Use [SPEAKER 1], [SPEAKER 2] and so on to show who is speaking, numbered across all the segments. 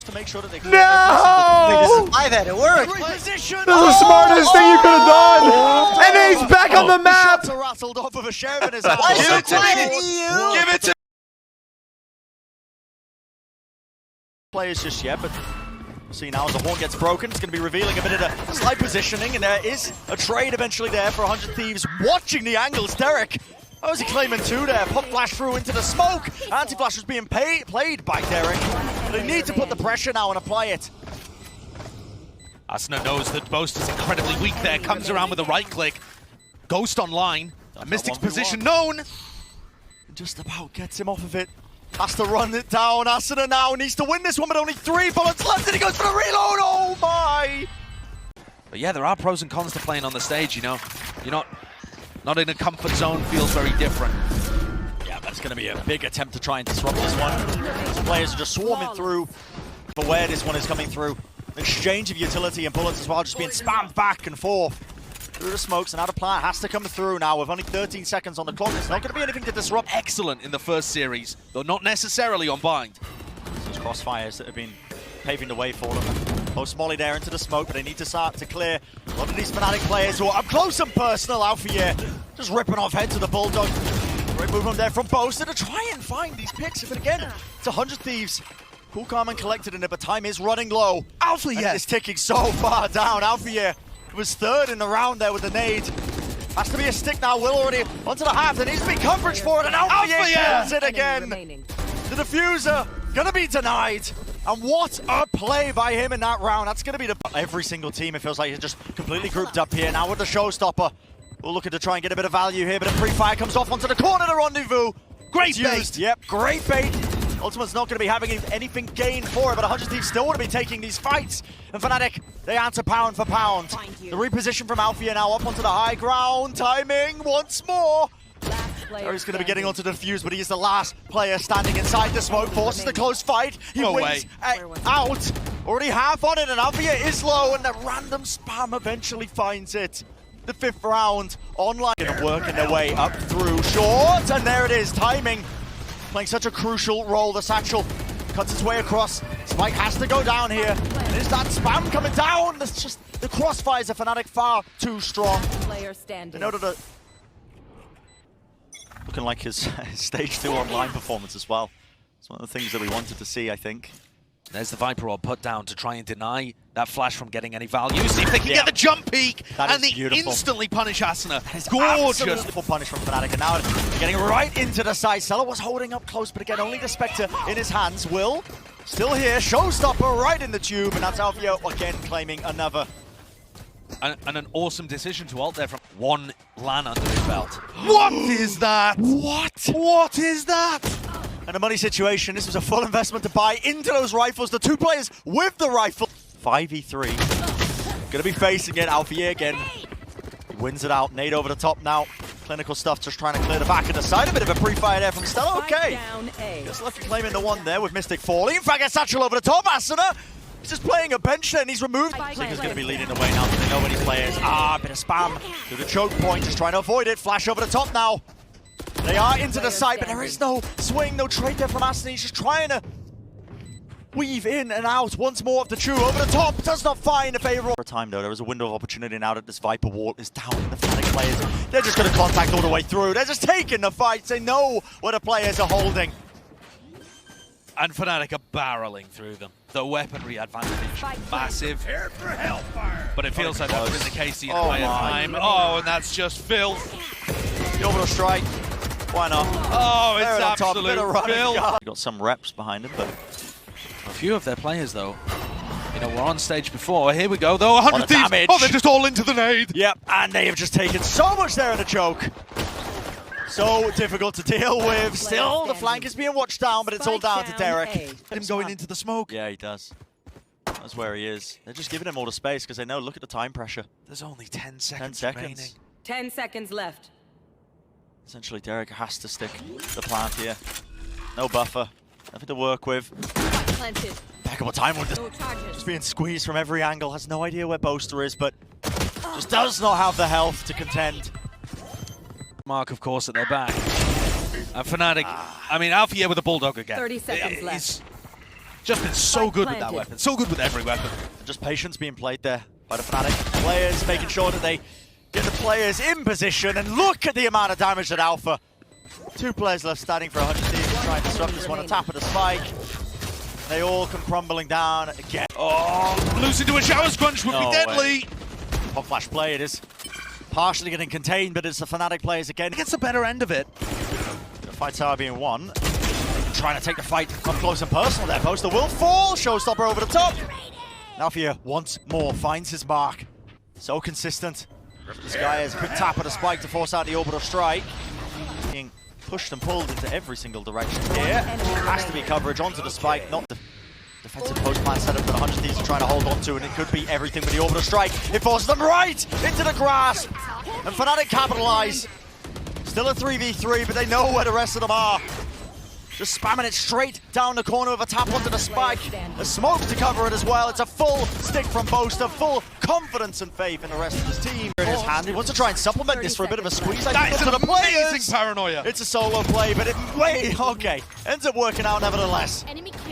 [SPEAKER 1] to make sure that they
[SPEAKER 2] No!
[SPEAKER 3] Why that? It worked.
[SPEAKER 1] Position.
[SPEAKER 2] That's the smartest thing you could have done. And then he's back on the map.
[SPEAKER 1] Shots are rattled off of a sheriff in his hand.
[SPEAKER 3] Why
[SPEAKER 2] Give
[SPEAKER 3] so
[SPEAKER 2] it to
[SPEAKER 3] quiet,
[SPEAKER 2] me.
[SPEAKER 3] EU?
[SPEAKER 2] Give it to
[SPEAKER 1] Players just yet, but see now as the horn gets broken, it's going to be revealing a bit of the slight positioning, and there is a trade eventually there for 100 Thieves. Watching the angles, Derek. How was he claiming two there? Pop flash through into the smoke. Anti-flash was being played by Derek. They need to put the pressure now and apply it.
[SPEAKER 4] Asuna knows that Boast is incredibly weak there, comes around with a right click. Ghost online, a Mystic's position known.
[SPEAKER 1] Just about gets him off of it. Has to run it down. Asuna now needs to win this one, but only 3 bullets left, and he goes for the reload. Oh my!
[SPEAKER 4] But yeah, there are pros and cons to playing on the stage, you know. You're not in a comfort zone, feels very different.
[SPEAKER 1] Yeah, that's going to be a big attempt to try and disrupt this one. Some players are just swarming through for where this one is coming through. Exchange of utility and bullets as well, just being spammed back and forth through the smokes, and out of plant has to come through now with only 13 seconds on the clock. It's not going to be anything to disrupt.
[SPEAKER 4] Excellent in the first series, though not necessarily on Bind.
[SPEAKER 1] Those crossfires that have been paving the way for them. Post Molly there into the smoke, but they need to start to clear a lot of these Fnatic players who are up close and personal. Alpha just ripping off heads of the Bulldog. Great movement there from Boaster to try and find these picks, but again, it's 100 Thieves. Cool, calm, and collected in it, but time is running low.
[SPEAKER 4] Alpha
[SPEAKER 1] It's ticking so far down. Alpha was third in the round there with the nade. Has to be a stick now. Will already onto the half. There needs to be coverage for it, and Alpha kills it again. The diffuser gonna be denied. And what a play by him in that round. That's gonna be every single team. It feels like it's just completely grouped up here. Now with the showstopper, we're looking to try and get a bit of value here, but a pre-fire comes off onto the corner of the rendezvous.
[SPEAKER 4] Great bait.
[SPEAKER 1] Used. Yep, great bait. Ultimate's not going to be having anything gained for it, but 100 Thieves still want to be taking these fights. And Fnatic, they answer pound for pound. The reposition from Alfia now up onto the high ground. Timing once more. He's going to be getting onto the defuse, but he is the last player standing inside the smoke. Forces the close fight. He wins out. Already half on it, and Alfia is low, and the random spam eventually finds it. The 5th round online. Working their way up through short, and there it is. Timing. Playing such a crucial role. The satchel cuts its way across. Spike has to go down here. And is that spam coming down? That's just the crossfires of Fnatic far too strong. They noted a looking like his stage 2 online performance as well. It's one of the things that we wanted to see, I think.
[SPEAKER 4] There's the Viper Orb put down to try and deny that flash from getting any value. See if they can get the jump peek, and they instantly punish Asuna. Gorgeous.
[SPEAKER 1] Beautiful punish from Fnatic, and now they're getting right into the side. Seller was holding up close, but again, only the Spectre in his hands. Will still here. Showstopper right in the tube, and that's Alfio again claiming another.
[SPEAKER 4] And an awesome decision to ult there from one LAN under his belt. What is that? What is that?
[SPEAKER 1] And a money situation. This was a full investment to buy into those rifles. The 2 players with the rifle. 5v3. Gonna be facing it. Alfie again. He wins it out. Nade over the top now. Clinical stuff, just trying to clear the back of the side. A bit of a pre-fire there from Stella. Okay. Just lucky claiming the one there with Mystic falling. In fact, a satchel over the top. Asuna. He's just playing a bench there and he's removed. Seeker's going to be leading the way now. They know when he plays. A bit of spam to the choke point. Just trying to avoid it. Flash over the top now. They are into the side, but there is no swing, no trade there from Aston. He's just trying to weave in and out once more of the Chew over the top. Does not find a favorable time though. There is a window of opportunity now that this Viper wall is down. And the Fnatic players, they're just going to contact all the way through. They're just taking the fights. They know what the players are holding.
[SPEAKER 4] And Fnatic are barreling through them. The weaponry advantage, massive. But it feels like that's been the case the entire time. Oh, and that's just filth.
[SPEAKER 1] The orbital strike. Why not?
[SPEAKER 4] Oh, it's absolute filth.
[SPEAKER 1] Got some reps behind him, but
[SPEAKER 4] a few of their players, though, you know, were on stage before. Here we go, though. 100 Thieves.
[SPEAKER 1] Damage.
[SPEAKER 4] Oh, they're just all into the nade.
[SPEAKER 1] Yep, and they have just taken so much there in the choke. So difficult to deal with. Still, the flank is being watched down, but it's all down to Derek.
[SPEAKER 4] Him going into the smoke.
[SPEAKER 1] Yeah, he does. That's where he is. They're just giving him all the space because they know, look at the time pressure.
[SPEAKER 4] There's only 10 seconds,
[SPEAKER 1] 10
[SPEAKER 4] remaining.
[SPEAKER 1] seconds.
[SPEAKER 5] 10 seconds left.
[SPEAKER 1] Essentially, Derek has to stick the plant here. No buffer. Nothing to work with. Back up a time with just being squeezed from every angle. Has no idea where Boaster is, but just does not have the health to contend.
[SPEAKER 4] Mark, of course, at their back. And Fnatic, I mean, Alfie with a Bulldog again.
[SPEAKER 5] 30 seconds left.
[SPEAKER 4] Just been so good with that weapon. So good with every weapon.
[SPEAKER 1] Just patience being played there by the Fnatic players, making sure that they get the players in position. And look at the amount of damage that Alpha. 2 players left standing for 100 Thieves, trying to disrupt this one. A tap at the spike. They all come crumbling down again.
[SPEAKER 4] Oh, losing to a shower scrunch would be deadly.
[SPEAKER 1] Pop flash play, it is partially getting contained, but it's the Fnatic players again.
[SPEAKER 4] Gets the better end of it.
[SPEAKER 1] The fight tower being won. Trying to take the fight up close and personal there. Poster will fall. Showstopper over the top. Nalfia once more finds his mark. So consistent. This guy has a quick tap at a spike to force out the orbital strike. Being pushed and pulled into every single direction here. Has to be coverage onto the spike, not the defensive post-plan setup that 100 Thieves are trying to hold on to, and it could be everything with the orbital strike. It forces them right into the grasp. And Fnatic capitalize. Still a 3v3, but they know where the rest of them are. Just spamming it straight down the corner of a tap onto the spike. The smoke to cover it as well. It's a full stick from Boaster, full confidence and faith in the rest of his team. In his hand, he wants to try and supplement this for a bit of a squeeze.
[SPEAKER 4] That is an amazing paranoia.
[SPEAKER 1] It's a solo play, but okay. Ends up working out nevertheless.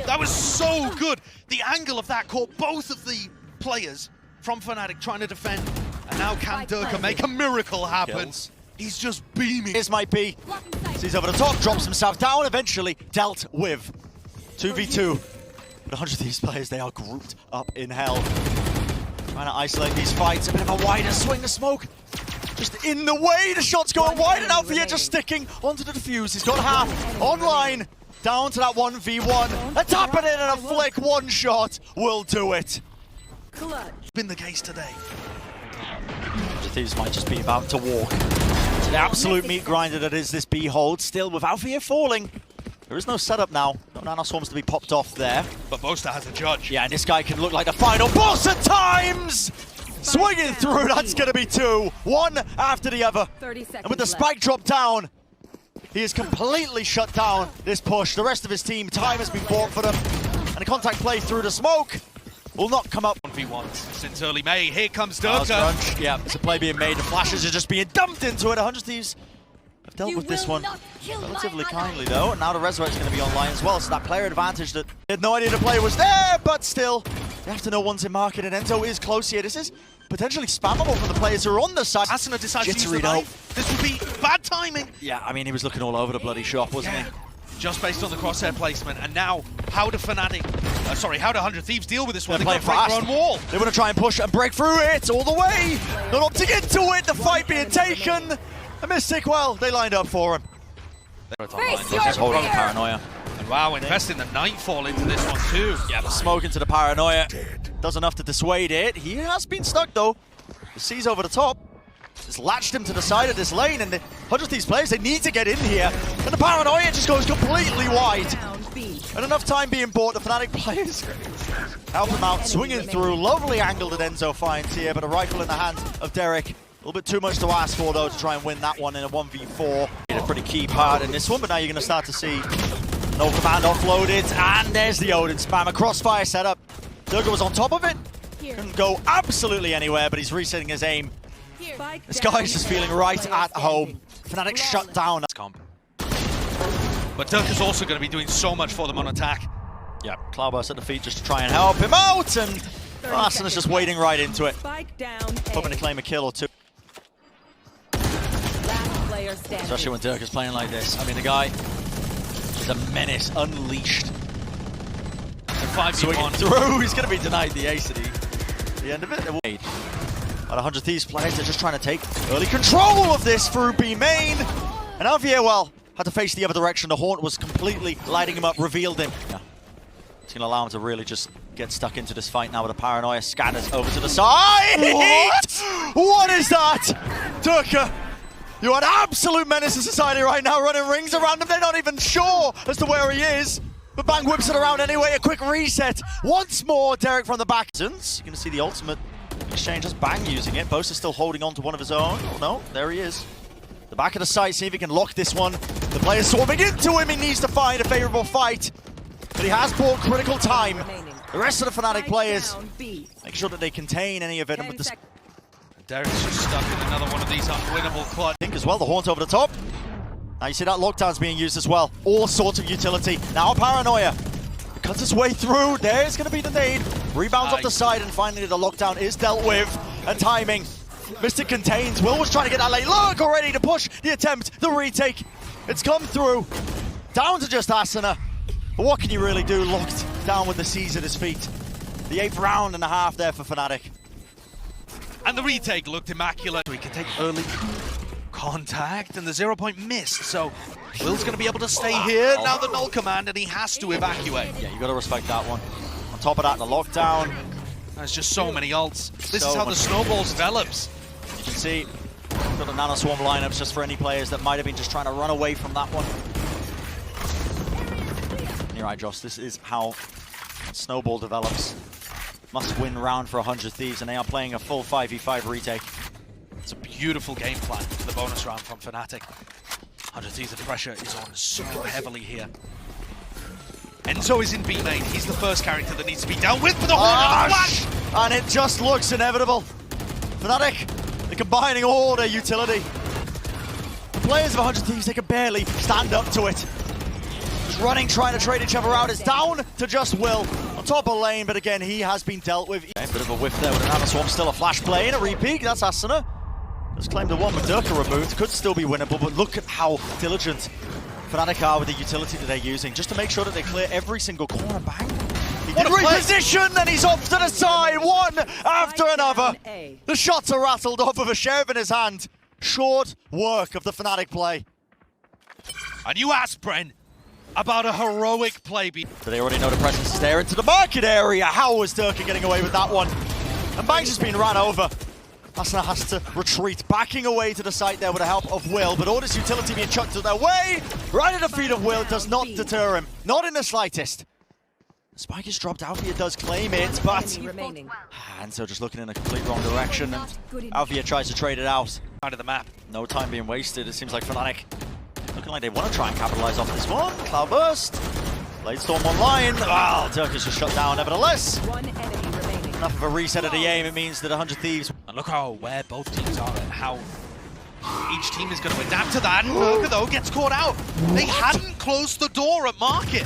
[SPEAKER 4] That was so good. The angle of that caught both of the players from Fnatic trying to defend. And now can Durka make a miracle happen?
[SPEAKER 1] Kills.
[SPEAKER 4] He's just beaming.
[SPEAKER 1] This might be. Sees over the top, drops himself down, eventually dealt with. 2v2. But 100 of these players, they are grouped up in hell. Trying to isolate these fights. A bit of a wider swing of smoke. Just in the way, the shot's going wide, and Alfia just sticking onto the defuse. He's got half online. Down to that 1v1. A tap it in and a flick, one shot will do it.
[SPEAKER 4] Been the case today.
[SPEAKER 1] Thieves might just be about to walk to the absolute meat grinder that is this B hold. Still, with Alfia falling, there is no setup now. No nanoswarms to be popped off there.
[SPEAKER 4] But Boaster has a judge.
[SPEAKER 1] Yeah, and this guy can look like the final boss at times! Swinging through, that's going to be 2. One after the other. And with the spike drop down, he is completely shut down this push. The rest of his team, time has been bought for them. And a contact play through the smoke will not come up.
[SPEAKER 4] 1v1 since early May. Here comes Durka.
[SPEAKER 1] Yeah, it's a play being made. The flashes are just being dumped into it. 100 Thieves have dealt with this one relatively kindly, though. And now the Resurrect's going to be online as well. So that player advantage that they had no idea the player was there, but still, they have to know one's in market. And Enzo is close here. This is potentially spammable for the players who are on the side.
[SPEAKER 4] Asuna decides to use the knife. This would be bad timing.
[SPEAKER 1] Yeah, I mean, he was looking all over the bloody shop, wasn't he?
[SPEAKER 4] Just based on the crosshair placement, and now how do Fnatic, how do 100 Thieves deal with this one? They've got to break their own wall.
[SPEAKER 1] They want to try and push and break through it all the way. Not opting into it, the fight being taken. A Mystic, well, they lined up for him. Just holding the paranoia.
[SPEAKER 4] And wow, investing the Nightfall into this one too.
[SPEAKER 1] Yeah, the smoke into the paranoia does enough to dissuade it. He has been stuck though. The C's over the top. Just latched him to the side of this lane, and the 100 Thieves players, they need to get in here. And the paranoia just goes completely wide. And enough time being bought, the Fnatic players help him out, swinging through. Lovely angle that Enzo finds here, but a rifle in the hands of Derek. A little bit too much to ask for, though, to try and win that one in a 1v4. A pretty key part in this one, but now you're going to start to see no command offloaded. And there's the Odin spam, a crossfire setup. Durga was on top of it. Couldn't go absolutely anywhere, but he's resetting his aim. This guy's just feeling right at home. Fnatic shut down.
[SPEAKER 4] But Durka's also going to be doing so much for them on attack.
[SPEAKER 1] Yeah, Cloudburst at the feet just to try and help him out, and Asuna's just wading right into it. Hoping to claim a kill or two. Especially when Durka's playing like this. I mean, the guy is a menace, unleashed. Swinging through, he's going to be denied the ace at the end of it. But 100 Thieves players, they're just trying to take early control of this through B main. And Alfia, well, had to face the other direction. The Haunt was completely lighting him up, revealed him. Yeah. It's going to allow him to really just get stuck into this fight now with a paranoia. Scanners over to the side. What is that? Durka, you're an absolute menace to society right now, running rings around him. They're not even sure as to where he is. But Bang whips it around anyway. A quick reset. Once more, Derek from the back. You're going to see the ultimate exchange as Bang using it. Boaster's still holding on to one of his own. Oh no, there he is. The back of the site, see if he can lock this one. The player's swarming into him. He needs to find a favorable fight. But he has bought critical time. The rest of the Fnatic players make sure that they contain any of it. And with the
[SPEAKER 4] Derek's just stuck in another one of these unwinnable clutch.
[SPEAKER 1] I think as well, the Haunt over the top. Now you see that lockdown's being used as well. All sorts of utility. Now Paranoia. cuts his way through. There's going to be the nade. Rebounds off the side, and finally the lockdown is dealt with. And timing. Mystic contains. Will was trying to get that late. Look, already to push the attempt, the retake. It's come through. Down to just Asuna. But what can you really do? Locked down with the C's at his feet. The 8th round and a half there for Fnatic.
[SPEAKER 4] And the retake looked immaculate. We can take early contact and the 0 point missed. So Will's going to be able to stay here. Now the null command, and he has to evacuate.
[SPEAKER 1] Yeah, you got to respect that one. On top of that, the lockdown.
[SPEAKER 4] There's just so many ults. This is how the snowballs develops.
[SPEAKER 1] You can see, got the Nano Swarm lineups just for any players that might have been just trying to run away from that one. And you're right, Josh, this is how Snowball develops. Must win round for 100 Thieves, and they are playing a full 5v5 retake.
[SPEAKER 4] It's a beautiful game plan for the bonus round from Fnatic. 100 Thieves, the pressure is on so heavily here. Enzo is in B main. He's the first character that needs to be dealt with for the Hornet flash!
[SPEAKER 1] And it just looks inevitable. Fnatic, they're combining all their utility. The players of 100 Thieves, they can barely stand up to it. Just running, trying to trade each other out. It's down to just Will on top of lane, but again, he has been dealt with. A bit of a whiff there with another swarm, still a flash play and a repeat. That's Asuna. Just claimed the one with Durka removed. Could still be winnable, but look at how diligent Fnatic are with the utility that they're using, just to make sure that they clear every single corner. Bang! He did reposition, and he's off to the side, one after another. The shots are rattled off with a sheriff in his hand. Short work of the Fnatic play.
[SPEAKER 4] And you asked Bren about a heroic play.
[SPEAKER 1] But they already know the presence is there into the market area. How was Durka getting away with that one? And Banks has been ran over. Asuna has to retreat, backing away to the site there with the help of Will, but all this utility being chucked to their way, right at the feet of Will, does not deter him, not in the slightest. The spike is dropped, Alfia does claim it, but... And so just looking in a complete wrong direction, and Alfia tries to trade it out.
[SPEAKER 4] Out of the map.
[SPEAKER 1] No time being wasted, it seems like Fnatic looking like they want to try and capitalize off this one. Cloudburst, Bladestorm online, well, Turkish just shut down nevertheless. Enough of a reset of the aim, it means that 100 Thieves.
[SPEAKER 4] And look how aware both teams are and how each team is going to adapt to that. Durka, though, gets caught out. They hadn't closed the door at market.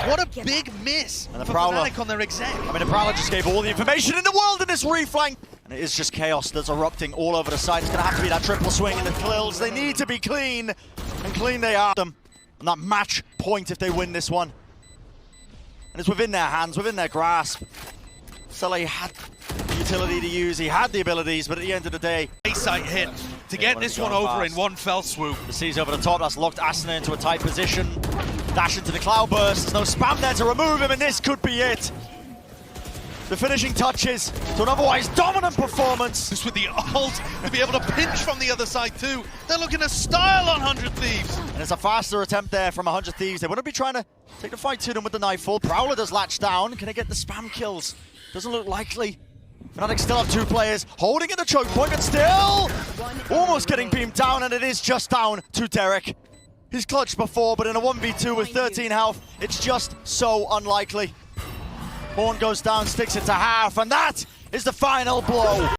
[SPEAKER 4] What a big miss
[SPEAKER 1] and the
[SPEAKER 4] for
[SPEAKER 1] Prowler
[SPEAKER 4] Fnatic on their exec.
[SPEAKER 1] I mean, the Prowler just gave all the information in the world in this reflank. And it is just chaos that's erupting all over the side. It's going to have to be that triple swing in the kills. They need to be clean, and clean they are. And that match point if they win this one. And it's within their hands, within their grasp. Sully had the utility to use, he had the abilities, but at the end of the day...
[SPEAKER 4] A-site hit to get this one over in one fell swoop.
[SPEAKER 1] The C's over the top, that's locked Asuna into a tight position. Dash into the Cloudburst, there's no spam there to remove him, and this could be it. The finishing touches to an otherwise dominant performance.
[SPEAKER 4] Just with the ult to be able to pinch from the other side too. They're looking to style on 100 Thieves.
[SPEAKER 1] And it's a faster attempt there from 100 Thieves. They want to be trying to take the fight to them with the Nightfall. Prowler does latch down. Can they get the spam kills? Doesn't look likely. Fnatic still have 2 players holding at the choke point, but still almost getting beamed down, and it is just down to Derek. He's clutched before, but in a 1v2 with 13 health, it's just so unlikely. Horn goes down, sticks it to half, and that is the final blow.